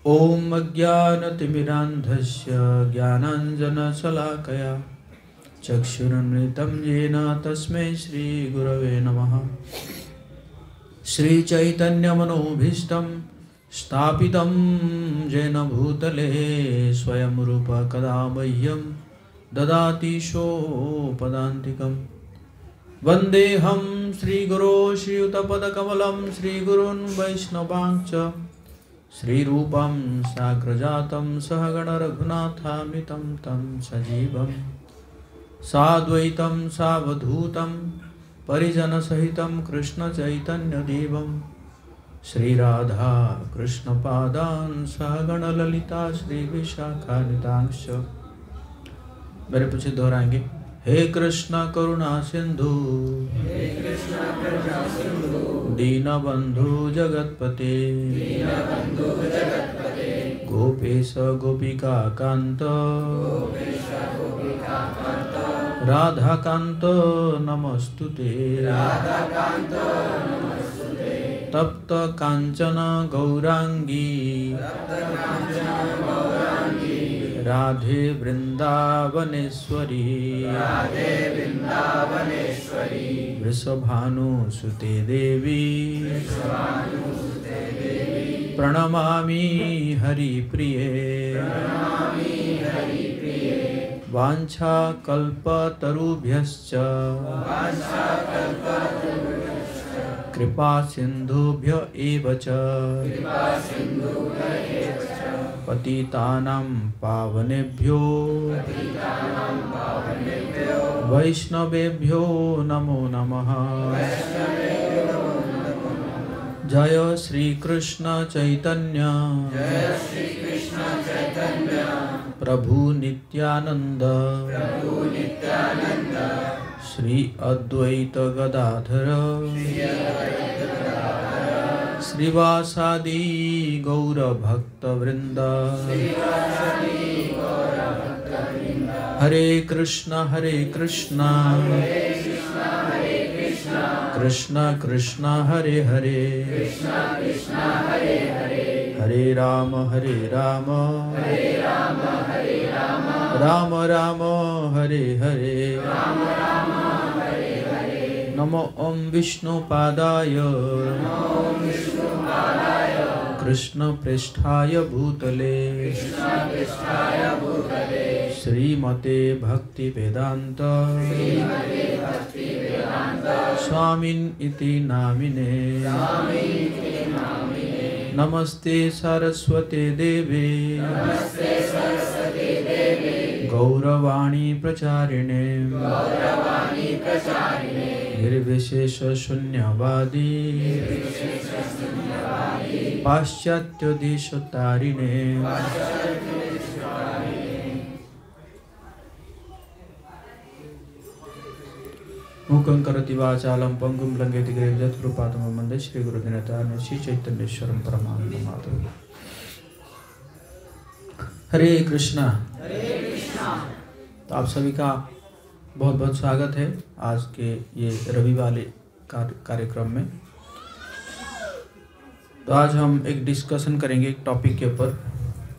ओम अज्ञानतिमिरान्धस्य ज्ञानाञ्जनशलाकया चक्षुरुन्मिलितं येन तस्मै श्रीगुरवे नमः। श्रीचैतन्यमनोभीष्टं स्थापितं येन भूतले स्वयं रूप कदा मह्यं ददाति सोपदान्तिकं। वन्देऽहं श्रीगुरो श्रीयुतपदकमलं श्रीगुरून् वैष्णवांश्च श्रीरूपं साग्रजातं सहगण रघुनाथान्वितं तं सजीवं साद्वैतं सावधूतं परिजनसहितं कृष्णचैतन्यदेवं श्रीराधा कृष्णपादान् सहगण ललिता श्रीविशाखान्वितांश्च। मेरे पीछे दोहराएंगे। हे कृष्ण करुणा सिंधु दीनबंधु जगतपते गोपेश गोपिका कांत राधाकांत नमस्तुते। तप्त कांचन गौरांगी राधे वृंदावनेश्वरी वृषभानुसुते देवी प्रणमामि हरिप्रिये। वाञ्छाकल्पतरुभ्यश्च कृपा सिन्धुभ्य एव च पतितानां पावनेभ्यो वैष्णवेभ्यो नमो नमः। जय श्री कृष्ण चैतन्य प्रभु नित्यानंद श्री अद्वैत गदाधर श्रीवासादि गौर भक्त वृंद। हरे कृष्ण कृष्ण कृष्ण हरे हरे हरे राम राम राम हरे हरे। नमो ओम विष्णुपादाय कृष्ण पृष्ठाय भूतले श्रीमते भक्ति वेदांत स्वामिन् इति नामिने। नमस्ते सरस्वते देवे गौरवाणी प्रचारिणे निर्विशेष शून्यवादी पाश्चात्य देश तारिणे। मूकं करोति वाचालं पंगुं लंघयति गिरिं यत्कृपातमहं वन्दे श्रीगुरुदिनतारिणे श्रीचैतन्येश्वरं परमानन्दमाधवं। हरे कृष्णा। तो आप सभी का बहुत बहुत स्वागत है आज के ये रविवार कार्यक्रम में। तो आज हम एक डिस्कशन करेंगे एक टॉपिक के ऊपर,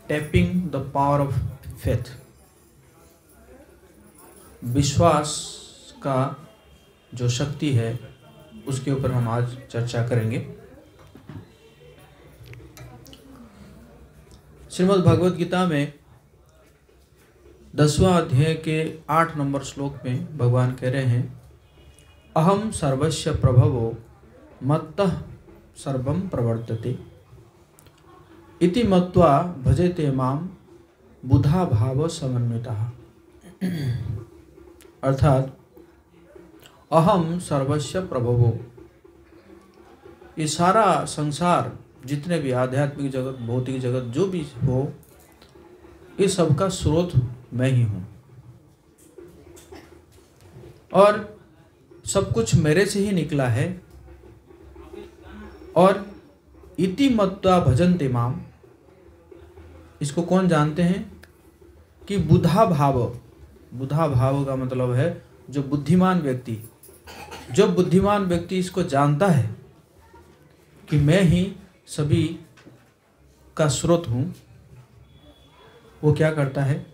tapping the power of faith. विश्वास का जो शक्ति है उसके ऊपर हम आज चर्चा करेंगे। श्रीमद् भगवद गीता में 10वां अध्याय के 8 नंबर श्लोक में भगवान कह रहे हैं, अहम सर्वस्य प्रभवो मत्तः सर्वं प्रवर्तते इति मत्वा भजते माम बुधा भाव समन्वितः। अर्थात अहम सर्वस्य प्रभवो, ये सारा संसार जितने भी आध्यात्मिक जगत भौतिक जगत जो भी हो, ये सबका स्रोत मैं ही हूँ और सब कुछ मेरे से ही निकला है। और इति मत्वा भजन्ते माम, इसको कौन जानते हैं कि बुधा भाव का मतलब है जो बुद्धिमान व्यक्ति, जो बुद्धिमान व्यक्ति इसको जानता है कि मैं ही सभी का स्रोत हूँ, वो क्या करता है?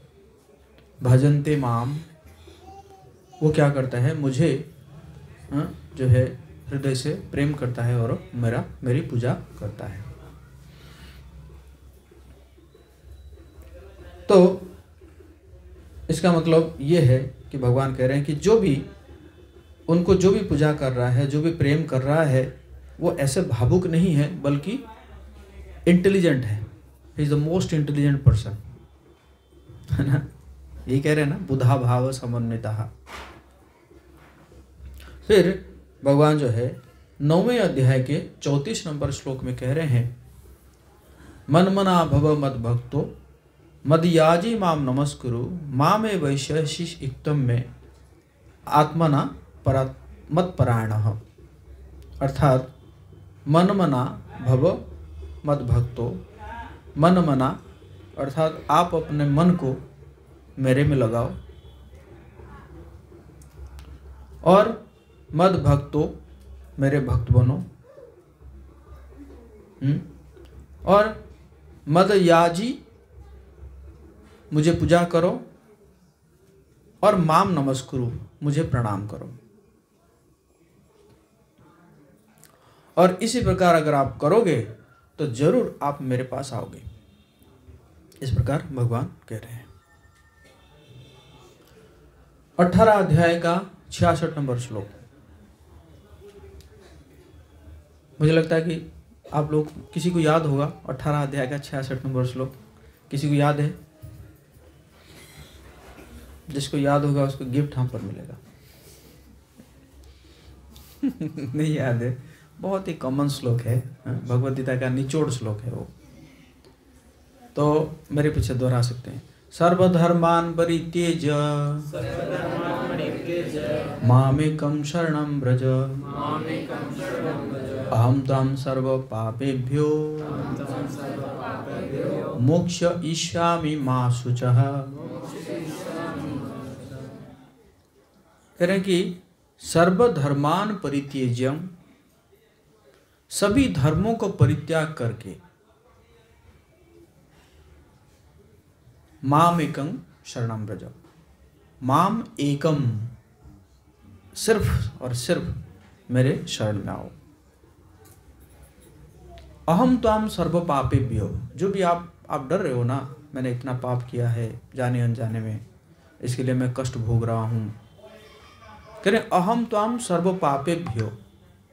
भजन्ते माम, वो क्या करता है? मुझे जो है हृदय से प्रेम करता है और मेरी पूजा करता है। तो इसका मतलब ये है कि भगवान कह रहे हैं कि जो भी पूजा कर रहा है, जो भी प्रेम कर रहा है, वो ऐसे भावुक नहीं है बल्कि इंटेलिजेंट है। He is the most intelligent person, है ना? यही कह रहे हैं ना, बुधा भाव समन्विता। फिर भगवान जो है 9वें अध्याय के 34 नंबर श्लोक में कह रहे हैं, मनमना भव मद भक्तो मदयाजी माम नमस्कुरु मामे वैश्यसि इक्तम में आत्मना मत परायणः। अर्थात मनमना भव मद भक्तो, मनमना अर्थात आप अपने मन को मेरे में लगाओ, और मद भक्तो मेरे भक्त बनो, और मद याजी मुझे पूजा करो, और माम नमस्कुरु मुझे प्रणाम करो। और इसी प्रकार अगर आप करोगे तो जरूर आप मेरे पास आओगे। इस प्रकार भगवान कह रहे हैं। 18 अध्याय का 66 नंबर श्लोक। मुझे लगता है कि आप लोग किसी को याद होगा 18 अध्याय का 66 नंबर श्लोक। किसी को याद है? जिसको याद होगा उसको गिफ्ट हम पर मिलेगा। नहीं याद है? बहुत ही कॉमन श्लोक है, भगवद गीता का निचोड़ श्लोक है वो, तो मेरे पीछे दोहरा सकते हैं। सर्वधर्मान् परित्यज्य मामेकं शरणं व्रज अहं त्वां सर्व पापेभ्यो मोक्षयिष्यामि मा शुचः। कह रहे हैं कि सर्वधर्मान् परित्यज्य, सभी धर्मों को परित्याग करके, माम एकं शरणं व्रज, माम एकम सिर्फ और सिर्फ मेरे शरण में आओ। अहम त्वाम सर्व पापेभ्यो, जो भी आप डर रहे हो ना, मैंने इतना पाप किया है जाने अनजाने में, इसके लिए मैं कष्ट भोग रहा हूँ। कह रहे अहम त्वाम सर्व पापेभ्यो,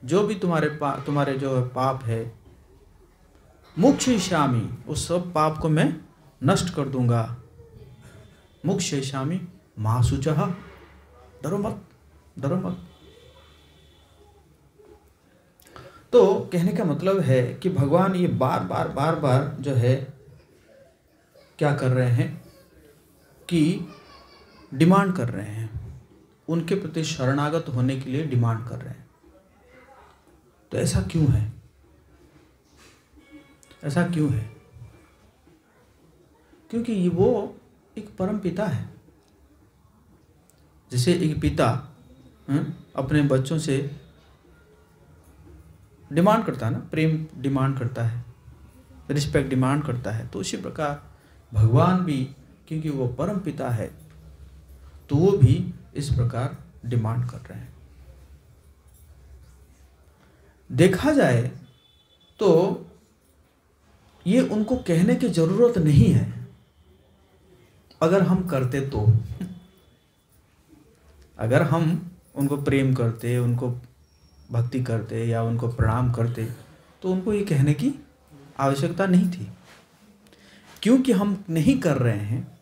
जो भी तुम्हारे जो पाप है, मोक्षयिष्यामि, उस सब पाप को मैं नष्ट कर दूंगा। मोक्षयिष्यामि मा शुचः, डरो मत, डरो मत। तो कहने का मतलब है कि भगवान ये बार बार जो है क्या कर रहे हैं कि डिमांड कर रहे हैं, उनके प्रति शरणागत होने के लिए डिमांड कर रहे हैं। तो ऐसा क्यों है? ऐसा क्यों है? क्योंकि वो एक परम पिता है। जैसे एक पिता अपने बच्चों से डिमांड करता है ना, प्रेम डिमांड करता है, रिस्पेक्ट डिमांड करता है, तो उसी प्रकार भगवान भी, क्योंकि वो परम पिता है, तो वो भी इस प्रकार डिमांड कर रहे हैं। देखा जाए तो ये उनको कहने की जरूरत नहीं है, अगर हम करते तो। अगर हम उनको प्रेम करते, उनको भक्ति करते या उनको प्रणाम करते, तो उनको ये कहने की आवश्यकता नहीं थी। क्योंकि हम नहीं कर रहे हैं,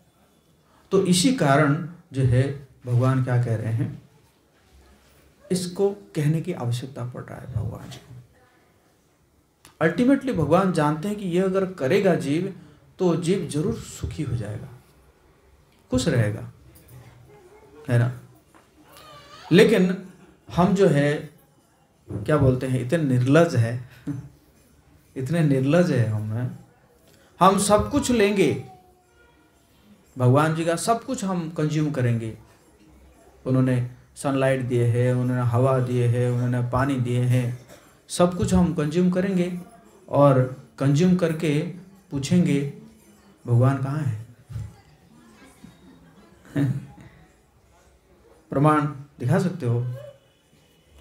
तो इसी कारण जो है भगवान क्या कह रहे हैं, इसको कहने की आवश्यकता पड़ रहा है भगवान जी को। अल्टीमेटली भगवान जानते हैं कि ये अगर करेगा जीव, तो जीव जरूर सुखी हो जाएगा, खुश रहेगा, है ना। लेकिन हम जो है क्या बोलते हैं, इतने निर्लज है, इतने निर्लज है हम सब कुछ लेंगे, भगवान जी का सब कुछ हम कंज्यूम करेंगे। उन्होंने सनलाइट दिए हैं, उन्होंने हवा दिए हैं, उन्होंने पानी दिए हैं, सब कुछ हम कंज्यूम करेंगे, और कंज्यूम करके पूछेंगे भगवान कहाँ है? प्रमाण दिखा सकते हो?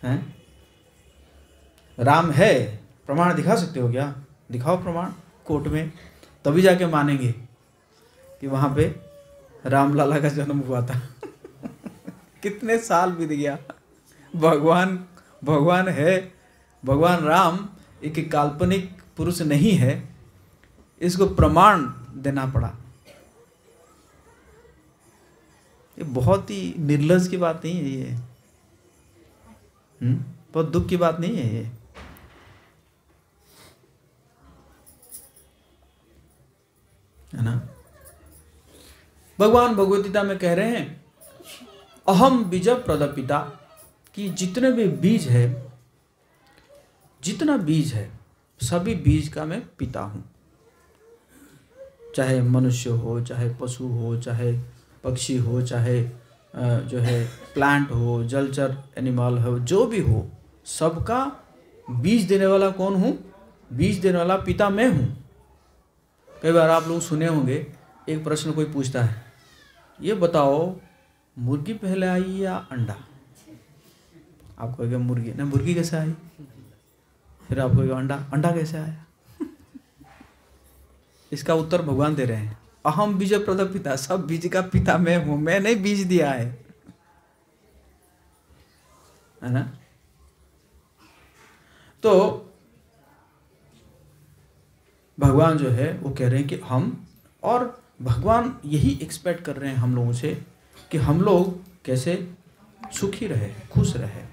हैं? राम है, प्रमाण दिखा सकते हो क्या? दिखाओ प्रमाण कोर्ट में, तभी जाके मानेंगे कि वहां पे रामलाला का जन्म हुआ था। कितने साल बीत गया, भगवान है, भगवान राम एक काल्पनिक पुरुष नहीं है, इसको प्रमाण देना पड़ा। ये बहुत ही निर्लज की बात नहीं है ये, बहुत दुख की बात नहीं है ये, है ना। भगवान भगवद गीता में कह रहे हैं अहम बीज प्रदपिता, कि जितने भी बीज है, जितना बीज है सभी बीज का मैं पिता हूं। चाहे मनुष्य हो, चाहे पशु हो, चाहे पक्षी हो, चाहे जो है प्लांट हो, जलचर एनिमल हो, जो भी हो, सबका बीज देने वाला कौन हूँ? बीज देने वाला पिता मैं हूँ। कई बार आप लोग सुने होंगे, एक प्रश्न कोई पूछता है, ये बताओ मुर्गी पहले आई या अंडा? आप कहोगे मुर्गी, ना मुर्गी कैसे आई? फिर आप कहोगे अंडा, अंडा कैसे आया? इसका उत्तर भगवान दे रहे हैं, अहम बीज प्रदप पिता, सब बीज का पिता मैं हूं, मैंने बीज दिया है ना। तो भगवान जो है वो कह रहे हैं कि हम, और भगवान यही एक्सपेक्ट कर रहे हैं हम लोगों से कि हम लोग कैसे सुखी रहे, खुश रहे।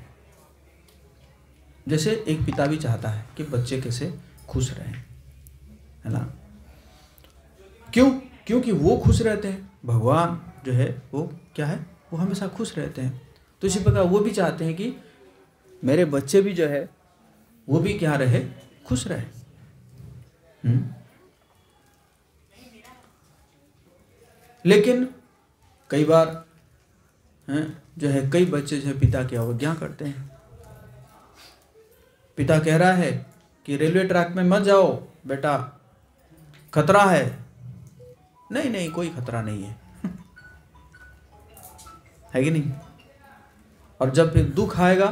जैसे एक पिता भी चाहता है कि बच्चे कैसे खुश रहें, है ना। क्यों? क्योंकि वो खुश रहते हैं, भगवान जो है वो क्या है, वो हमेशा खुश रहते हैं। तो इसी प्रकार वो भी चाहते हैं कि मेरे बच्चे भी जो है वो भी क्या रहे, खुश रहे। लेकिन कई बार जो है कई बच्चे जो है पिता की अवज्ञा करते हैं। पिता कह रहा है कि रेलवे ट्रैक में मत जाओ बेटा, खतरा है। नहीं नहीं, कोई खतरा नहीं है, है कि नहीं। और जब फिर दुख आएगा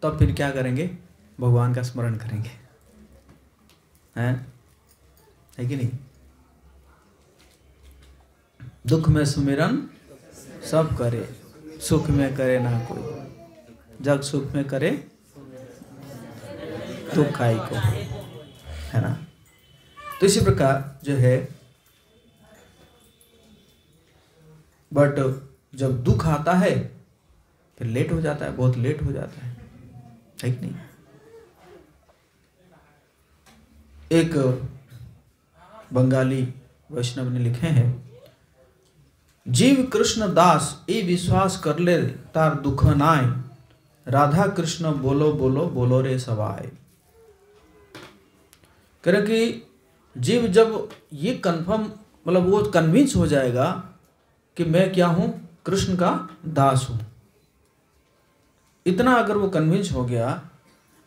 तब फिर क्या करेंगे, भगवान का स्मरण करेंगे, है कि नहीं। दुख में सुमिरन सब करे, सुख में करे ना कोई, जग सुख में करे दुख आई को, है ना। तो इसी प्रकार जो है, बट जब दुख आता है फिर लेट हो जाता है, बहुत लेट हो जाता है कि नहीं। एक बंगाली वैष्णव ने लिखे हैं, जीव कृष्ण दास ए विश्वास कर ले तार दुख नाय, राधा कृष्ण बोलो बोलो बोलो रे सवाय। कह रहे कि जीव जब ये कंफर्म, मतलब वो कन्विंस हो जाएगा कि मैं क्या हूं, कृष्ण का दास हूं, इतना अगर वो कन्विंस हो गया,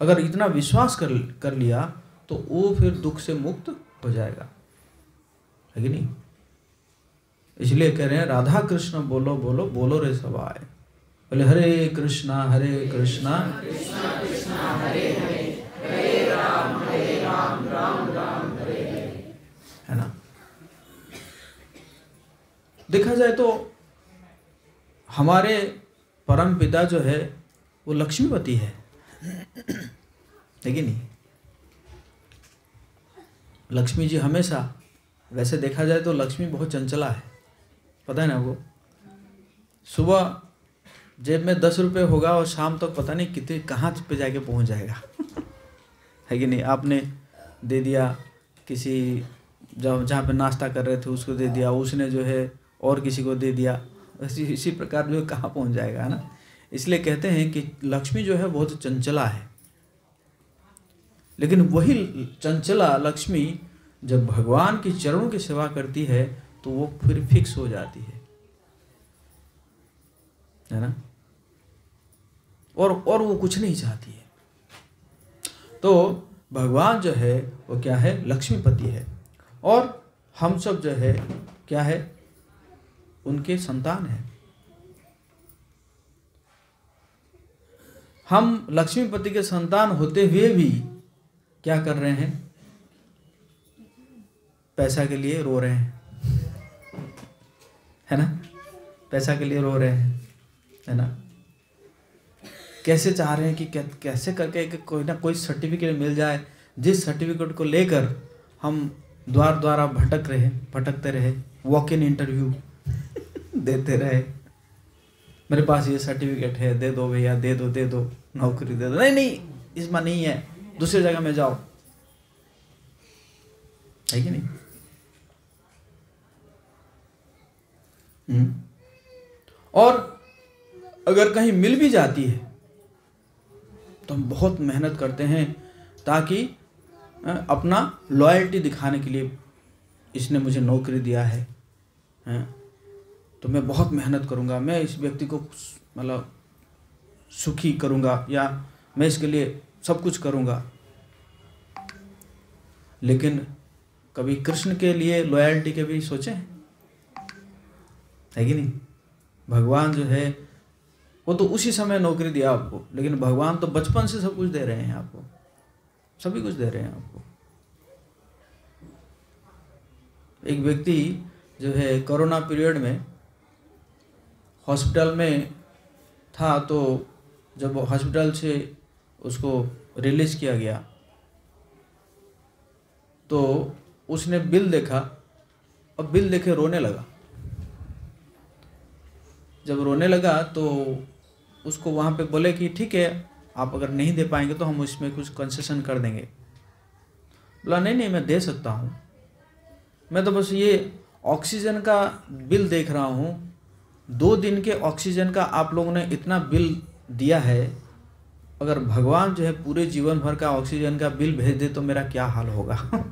अगर इतना विश्वास कर लिया, तो वो फिर दुख से मुक्त हो जाएगा, है कि नहीं। इसलिए कह रहे हैं राधा कृष्ण बोलो बोलो बोलो रे सवाय, बोले हरे कृष्णा कृष्णा कृष्णा हरे हरे, हरे राम राम राम हरे हरे, है ना। देखा जाए तो हमारे परम पिता जो है वो लक्ष्मीपति है कि नहीं। लक्ष्मी जी हमेशा, वैसे देखा जाए तो लक्ष्मी बहुत चंचला है, पता है ना। वो सुबह जेब में 10 रुपये होगा और शाम तक पता नहीं कितने कहाँ पे जाके पहुंच जाएगा है कि नहीं। आपने दे दिया किसी, जब जहाँ पे नाश्ता कर रहे थे उसको दे दिया, उसने जो है और किसी को दे दिया, इसी प्रकार जो है कहाँ पहुंच जाएगा, है ना। इसलिए कहते हैं कि लक्ष्मी जो है बहुत चंचला है, लेकिन वही चंचला लक्ष्मी जब भगवान की चरणों की सेवा करती है तो वो फिर फिक्स हो जाती है ना। और वो कुछ नहीं चाहती है। तो भगवान जो है वो क्या है, लक्ष्मीपति है। और हम सब जो है क्या है, उनके संतान हैं। हम लक्ष्मीपति के संतान होते हुए भी क्या कर रहे हैं, पैसा के लिए रो रहे हैं, है ना, पैसा के लिए रो रहे हैं, है ना। कैसे चाह रहे हैं कि कैसे करके कोई ना कोई सर्टिफिकेट मिल जाए, जिस सर्टिफिकेट को लेकर हम द्वार द्वारा भटकते रहे, वॉक इन इंटरव्यू देते रहे, मेरे पास ये सर्टिफिकेट है, दे दो भैया, दे दो नौकरी दे दो। नहीं इसमें नहीं है, दूसरी जगह में जाओ, है कि नहीं। और अगर कहीं मिल भी जाती है तो हम बहुत मेहनत करते हैं ताकि अपना लॉयल्टी दिखाने के लिए, इसने मुझे नौकरी दिया है, तो मैं बहुत मेहनत करूंगा, मैं इस व्यक्ति को मतलब सुखी करूंगा, या मैं इसके लिए सब कुछ करूंगा। लेकिन कभी कृष्ण के लिए लॉयल्टी के भी सोचे है कि नहीं। भगवान जो है वो तो उसी समय नौकरी दिया आपको, लेकिन भगवान तो बचपन से सब कुछ दे रहे हैं आपको, सभी कुछ दे रहे हैं आपको। एक व्यक्ति जो है कोरोना पीरियड में हॉस्पिटल में था, तो जब हॉस्पिटल से उसको रिलीज किया गया तो उसने बिल देखा और बिल देखे रोने लगा। जब रोने लगा तो उसको वहाँ पे बोले कि ठीक है, आप अगर नहीं दे पाएंगे तो हम उसमें कुछ कंसेशन कर देंगे। बोला नहीं मैं दे सकता हूँ, मैं तो बस ये ऑक्सीजन का बिल देख रहा हूँ, 2 दिन के ऑक्सीजन का आप लोगों ने इतना बिल दिया है, अगर भगवान जो है पूरे जीवन भर का ऑक्सीजन का बिल भेज दे तो मेरा क्या हाल होगा।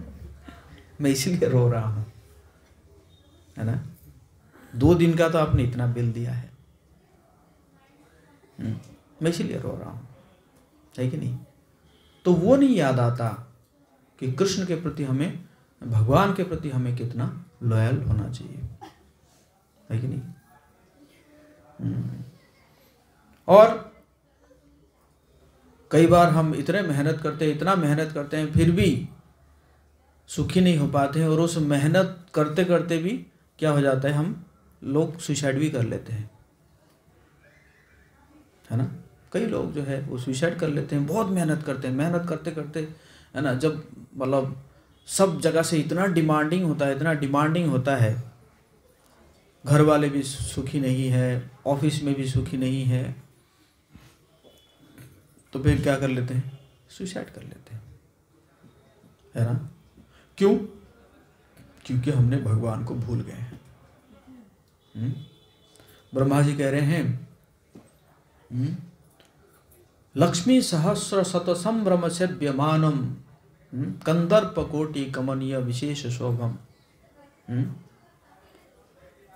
मैं इसीलिए रो रहा हूँ, है ना। 2 दिन का तो आपने इतना बिल दिया है, मैं इसीलिए रो रहा हूँ, है कि नहीं। तो वो नहीं याद आता कि कृष्ण के प्रति हमें, भगवान के प्रति हमें कितना लॉयल होना चाहिए, है कि नहीं। और कई बार हम इतना मेहनत करते हैं फिर भी सुखी नहीं हो पाते हैं, और उस मेहनत करते करते भी क्या हो जाता है, हम लोग सुसाइड भी कर लेते हैं, है ना। कई लोग जो है वो सुसाइड कर लेते हैं, बहुत मेहनत करते हैं, मेहनत करते करते, है ना, जब मतलब सब जगह से इतना डिमांडिंग होता है, घर वाले भी सुखी नहीं है, ऑफिस में भी सुखी नहीं है, तो फिर क्या कर लेते हैं, सुसाइड कर लेते हैं, है ना। क्यों? क्योंकि हमने भगवान को भूल गए हैं। ब्रह्मा जी कह रहे हैं, लक्ष्मी सहस्र शत संभ्रम सेव्यमानम कंदर्प कोटि कमनीय विशेष शोभम।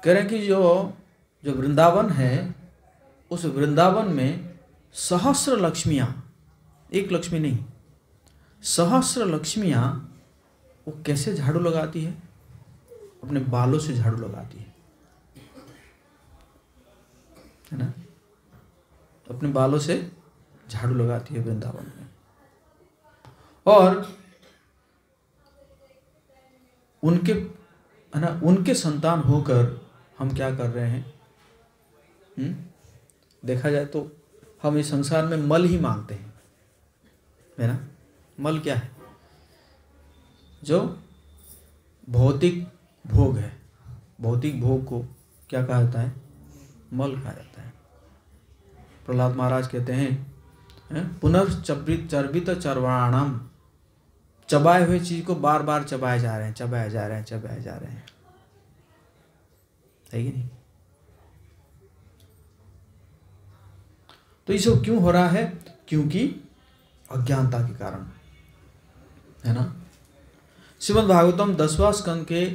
कह रहे हैं कि जो वृंदावन है, उस वृंदावन में सहस्र लक्ष्मियां, एक लक्ष्मी नहीं, सहस्र लक्ष्मियां वो कैसे झाड़ू लगाती है, अपने बालों से झाड़ू लगाती है ना, अपने बालों से झाड़ू लगाती है वृंदावन में। और उनके, है ना, उनके संतान होकर हम क्या कर रहे हैं, देखा जाए तो हम इस संसार में मल ही मांगते हैं, है ना। मल क्या है? जो भौतिक भोग है, भौतिक भोग को क्या कहा जाता है, मल कहा जाता है। प्रहलाद महाराज कहते हैं, पुनर्चर्वित चर्वाणाम, चबाए हुए चीज को बार बार चबाए जा रहे हैं, है कि नहीं। तो ये सब क्यों हो रहा है? क्योंकि अज्ञानता के कारण, है ना। श्रीमद् भागवतम 10वां स्कंद के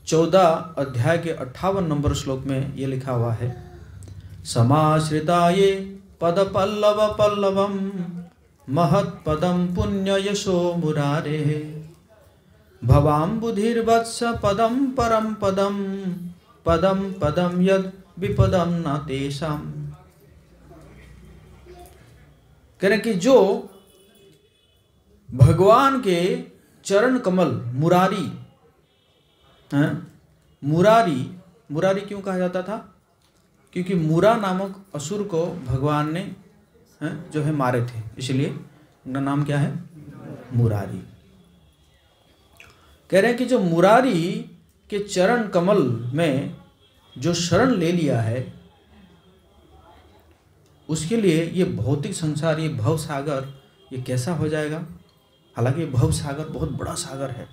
14 अध्याय के 58 नंबर श्लोक में ये लिखा हुआ है, समाश्रिताये पद पल्लव पल्लवम महत पदम पुण्य यशो मुरारे भवाम बुधिर्वत्स पदम परम पदम पदम पदम यद विपदम न तेषाम। कह रहे कि जो भगवान के चरण कमल मुरारी हैं, मुरारी क्यों कहा जाता था? क्योंकि मुरा नामक असुर को भगवान ने जो है मारे थे, इसलिए उनका नाम क्या है? मुरारी। कह रहे हैं कि जो मुरारी के चरण कमल में जो शरण ले लिया है, उसके लिए ये भौतिक संसार, ये भव सागर, ये कैसा हो जाएगा? हालांकि भव सागर बहुत बड़ा सागर है,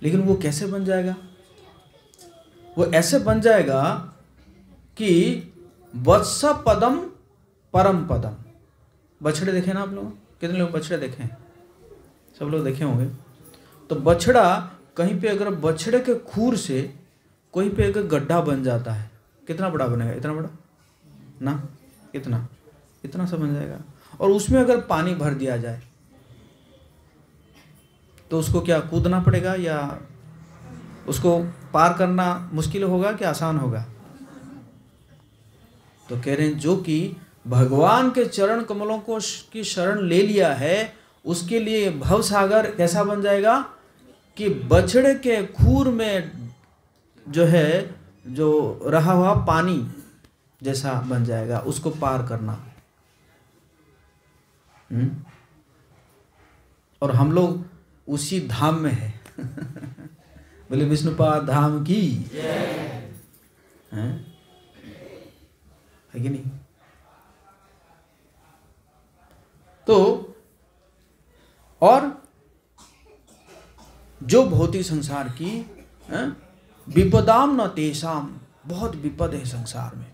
लेकिन वो कैसे बन जाएगा? वो ऐसे बन जाएगा कि वत्स पदम परम पदम। बछड़े देखे ना आप लोग? कितने लोग बछड़े देखे हैं? सब लोग देखे होंगे। तो बछड़ा कहीं पे अगर बछड़े के खूर से कहीं पे अगर गड्ढा बन जाता है, कितना बड़ा बनेगा? इतना बड़ा ना, इतना सा बन जाएगा। और उसमें अगर पानी भर दिया जाए तो उसको क्या कूदना पड़ेगा, या उसको पार करना मुश्किल होगा कि आसान होगा? तो कह रहे हैं जो कि भगवान के चरण कमलों को की शरण ले लिया है, उसके लिए भव सागर कैसा बन जाएगा कि बछड़े के खूर में जो है, जो रहा हुआ पानी जैसा बन जाएगा, उसको पार करना। और हम लोग उसी धाम में है। बोले विष्णुपाद धाम की है कि नहीं? तो और जो भौतिक संसार की विपदाम न तेषाम, बहुत विपद है संसार में,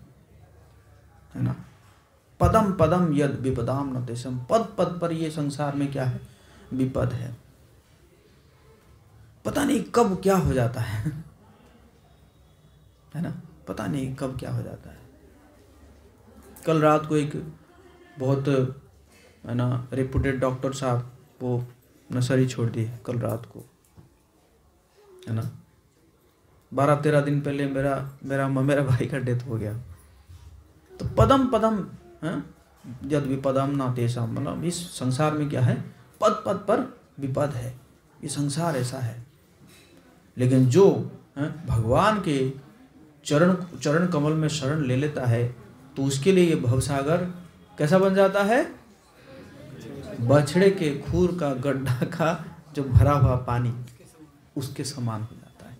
है ना? पदम पदम यद विपदाम न तेषाम, पद पद पर ये संसार में क्या है? विपद है। पता नहीं कब क्या हो जाता है ना? पता नहीं कब क्या हो जाता है। कल रात को एक बहुत है ना रेपुटेड डॉक्टर साहब वो नर्सरी छोड़ दिए कल रात को, है ना। 12-13 दिन पहले मेरा भाई का डेथ हो गया। तो पदम पदम यद विपदम ना तेषाम, मतलब इस संसार में क्या है? पद पद पर विपद है। ये संसार ऐसा है। लेकिन जो भगवान के चरण कमल में शरण ले लेता है, तो उसके लिए ये भवसागर कैसा बन जाता है? बछड़े के खूर का गड्ढा का जो भरा हुआ पानी, उसके समान हो जाता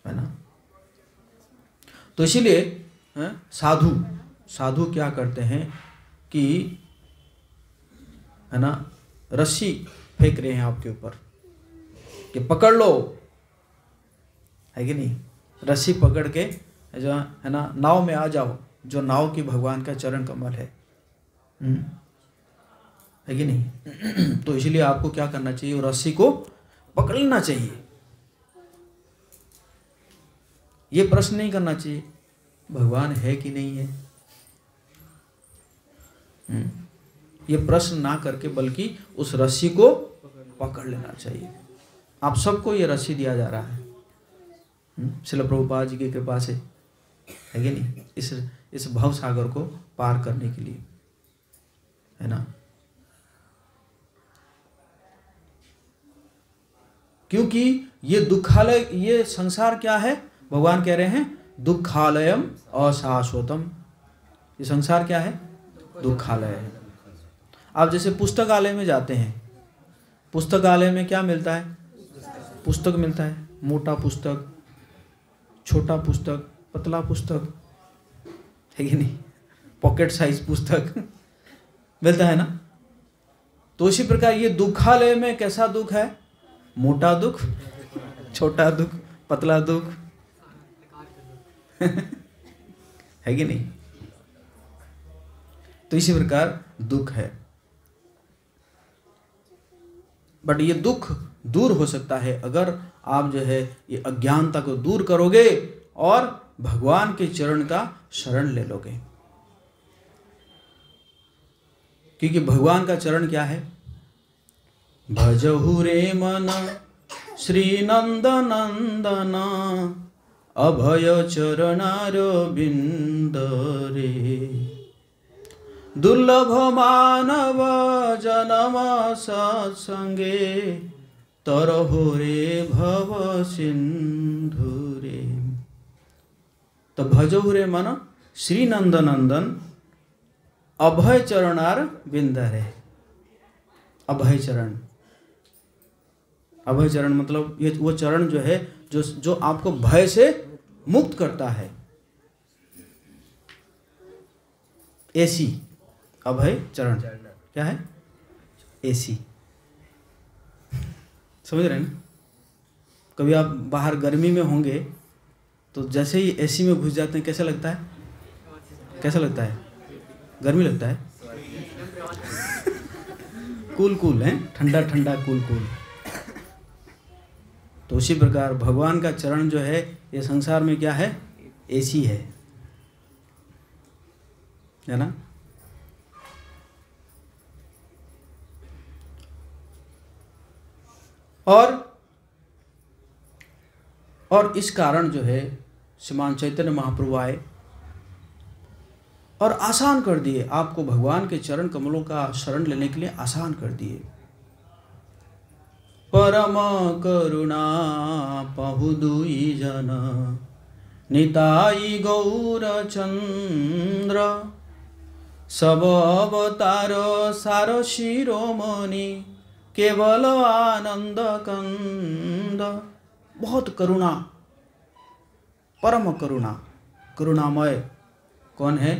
है ना। तो इसीलिए साधु क्या करते हैं कि है ना, रस्सी फेंक रहे हैं आपके ऊपर कि पकड़ लो, है कि नहीं? रस्सी पकड़ के जो है ना नाव में आ जाओ, जो नाव की भगवान का चरण कमल है कि नहीं? तो इसलिए आपको क्या करना चाहिए? रस्सी को पकड़ लेना चाहिए। ये प्रश्न नहीं करना चाहिए भगवान है कि नहीं है, ये प्रश्न ना करके बल्कि उस रस्सी को पकड़ लेना चाहिए। आप सबको ये रस्सी दिया जा रहा है श्रील प्रभुपाद जी की कृपा से, है कि नहीं? इस भव सागर को पार करने के लिए, है ना। क्योंकि ये दुखालय, ये संसार क्या है? भगवान कह रहे हैं दुखालयम अशाश्वतम। ये संसार क्या है? दुखालय है। आप जैसे पुस्तकालय में जाते हैं, पुस्तकालय में क्या मिलता है? पुस्तक मिलता है। मोटा पुस्तक, छोटा पुस्तक, पतला पुस्तक, है कि नहीं? पॉकेट साइज पुस्तक मिलता है ना। तो इसी प्रकार ये दुखालय में कैसा दुख है? मोटा दुख, छोटा दुख, पतला दुख है कि नहीं? तो इसी प्रकार दुख है। बट ये दुख दूर हो सकता है अगर आप जो है ये अज्ञानता को दूर करोगे और भगवान के चरण का शरण ले लोगे। क्योंकि भगवान का चरण क्या है? भजहु रे मन श्री नंद नंदन अभय चरणार बिंद रे। दुर्लभ मानव जन्म सत्संगे तरहो रे भव सिंधु रे। तो भजहु रे मन श्री नंद नंदन अभय चरणार बिंद रे। अभय चरण, अभय चरण मतलब ये वो चरण जो है जो आपको भय से मुक्त करता है। ऐसी अभय चरण क्या है? ऐसी, समझ रहे हैं ना? कभी आप बाहर गर्मी में होंगे तो जैसे ही एसी में घुस जाते हैं कैसा लगता है? कैसा लगता है? गर्मी लगता है? कूल कूल है, ठंडा ठंडा कूल कूल। तो उसी प्रकार भगवान का चरण जो है ये संसार में क्या है? एसी है ना? और इस कारण जो है श्रीमान चैतन्य महाप्रभु आए और आसान कर दिए, आपको भगवान के चरण कमलों का शरण लेने के लिए आसान कर दिए। परम करुणा पहु दुई जन निताई गौर चंद्र सब अवतार सार शिरोमणि केवल आनंद कंद। बहुत करुणा, परम करुणा, करुणामय कौन है?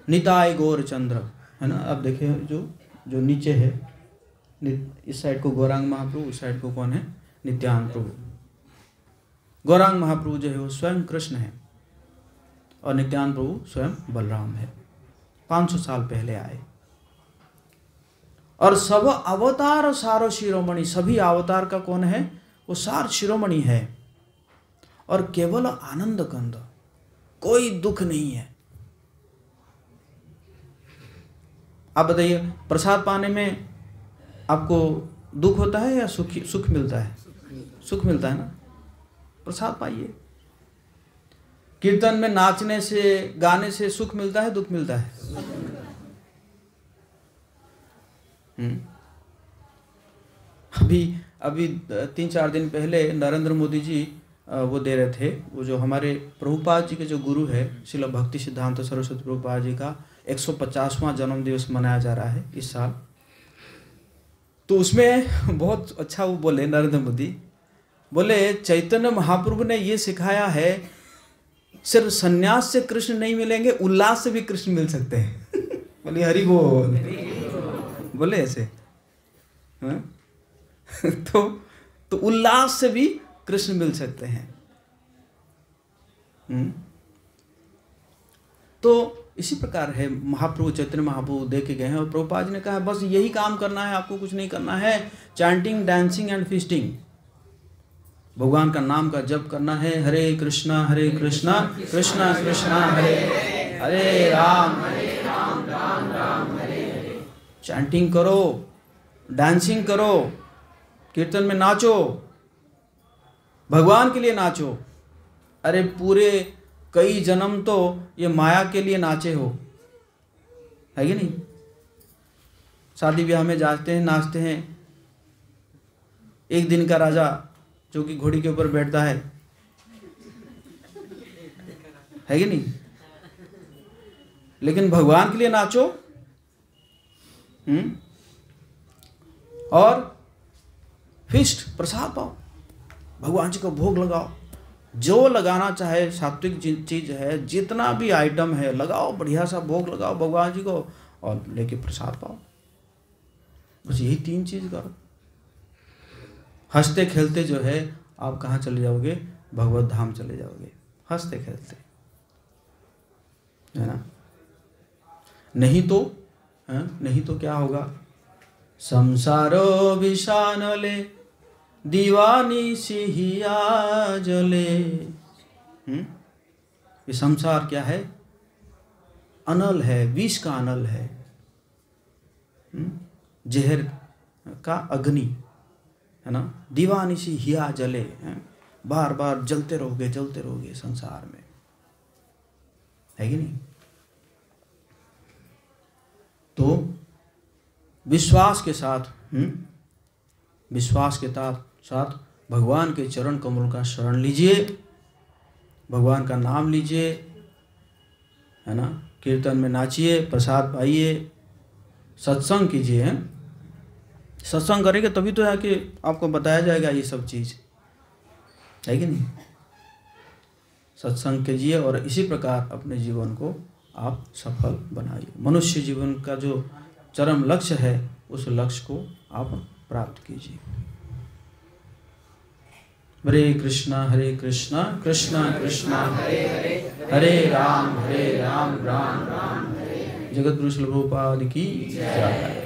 निताय गौर चंद्र है ना। अब देखिए जो नीचे है, इस साइड को गौरांग महाप्रभु, उस साइड को कौन है? नित्यानंद प्रभु। गौरांग महाप्रभु जो है वो स्वयं कृष्ण है और नित्यानंद प्रभु स्वयं बलराम है। 500 साल पहले आए और सब अवतार सारो शिरोमणि, सभी अवतार का कौन है? वो सार शिरोमणि है। और केवल आनंद कंद, कोई दुख नहीं है। आप बताइए, प्रसाद पाने में आपको दुख होता है या सुख मिलता है? सुख मिलता है ना। प्रसाद पाइए। कीर्तन में नाचने से, गाने से सुख मिलता है, दुख मिलता है? अभी 3-4 दिन पहले नरेंद्र मोदी जी वो दे रहे थे, वो जो हमारे प्रभुपाद जी के जो गुरु है श्रील भक्ति सिद्धांत सरस्वती प्रभुपाद जी का 150वां जन्म दिवस मनाया जा रहा है इस साल। तो उसमें बहुत अच्छा वो बोले, नरेंद्र मोदी बोले चैतन्य महाप्रभु ने ये सिखाया है सिर्फ संन्यास से कृष्ण नहीं मिलेंगे, उल्लास से भी कृष्ण मिल सकते हैं। बोले हरि बोल, बोले ऐसे। हाँ? तो उल्लास से भी कृष्ण मिल सकते हैं। तो इसी प्रकार है, महाप्रभु चैतन्य महाप्रभु दे के गए हैं और प्रभुपाद जी ने कहा बस यही काम करना है, आपको कुछ नहीं करना है। चैंटिंग, डांसिंग एंड फीस्टिंग, भगवान का नाम का जप करना है। हरे कृष्णा कृष्णा कृष्णा हरे हरे राम राम राम हरे हरे। चैंटिंग करो, डांसिंग करो, कीर्तन में नाचो, भगवान के लिए नाचो। अरे पूरे कई जन्म तो ये माया के लिए नाचे हो, है कि नहीं? शादी ब्याह में जाते हैं, नाचते हैं। एक दिन का राजा जो कि घोड़ी के ऊपर बैठता है कि नहीं? लेकिन भगवान के लिए नाचो। और फिस्ट, प्रसाद पाओ, भगवान जी को भोग लगाओ, जो लगाना चाहे, सात्विक चीज है, जितना भी आइटम है लगाओ, बढ़िया सा भोग लगाओ भगवान जी को और लेके प्रसाद पाओ। बस यही 3 चीज करो। हंसते खेलते जो है आप कहाँ चले जाओगे? भगवत धाम चले जाओगे, हंसते खेलते, है ना। नहीं तो क्या होगा? संसारो विषानले दीवानी सिहिया जले। ये संसार क्या है? अनल है, विष का अनल है। जहर का अग्नि है ना, दीवानिशी हिया जले, बार बार जलते रहोगे संसार में, है कि नहीं। तो विश्वास के साथ साथ भगवान के चरण कमल का शरण लीजिए, भगवान का नाम लीजिए, है ना, कीर्तन में नाचिए, प्रसाद पाइए, सत्संग कीजिए। सत्संग करेंगे तभी तो आके आपको बताया जाएगा ये सब चीज़, है कि नहीं। सत्संग कीजिए और इसी प्रकार अपने जीवन को आप सफल बनाइए। मनुष्य जीवन का जो चरम लक्ष्य है उस लक्ष्य को आप प्राप्त कीजिए। हरे कृष्णा कृष्णा कृष्णा हरे हरे, हरे राम राम राम हरे। जगत गुरु श्री प्रभुपाद की जय।